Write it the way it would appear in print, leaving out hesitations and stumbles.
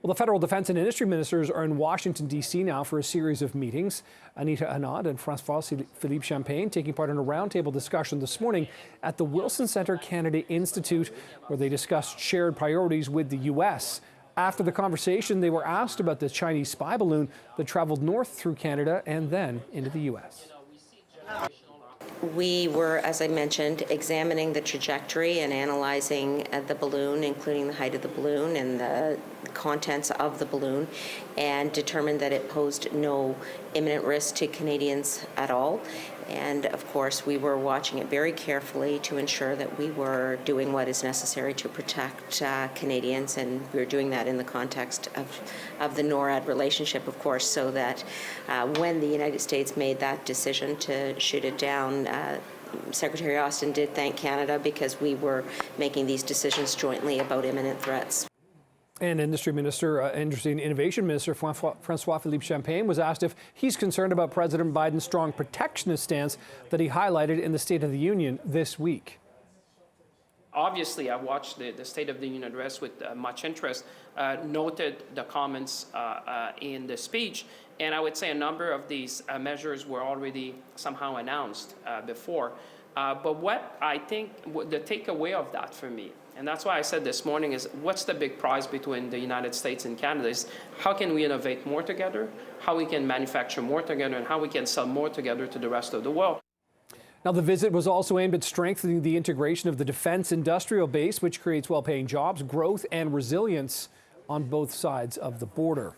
Well, the federal defense and industry ministers are in Washington, D.C. now for a series of meetings. Anita, Anand and Francois, Philippe taking part in a roundtable discussion this morning at the Wilson Center Canada Institute, where they discussed shared priorities with the U.S. After the conversation, they were asked about the Chinese spy balloon that traveled north through Canada and then into the U.S. We were, as I mentioned, examining the trajectory and analyzing the balloon, including the height of the balloon and the contents of the balloon, and determined that it posed no imminent risk to Canadians at all. And of course, we were watching it very carefully to ensure that we were doing what is necessary to protect Canadians, and we were doing that in the context of the NORAD relationship, of course, so that when the United States made that decision to shoot it down, Secretary Austin did thank Canada because we were making these decisions jointly about imminent threats. And Industry and Innovation Minister Francois Philippe was asked if he's concerned about President Biden's strong protectionist stance that he highlighted in the State of the Union this week. Obviously, I watched the State of the Union address with much interest, noted the comments in the speech, and I would say a number of these measures were already somehow announced before. But what I think the takeaway of that for me, and that's why I said this morning, is what's the big prize between the United States and Canada is how can we innovate more together, how we can manufacture more together, and how we can sell more together to the rest of the world. Now, the visit was also aimed at strengthening the integration of the defense industrial base, which creates well-paying jobs, growth, and resilience on both sides of the border.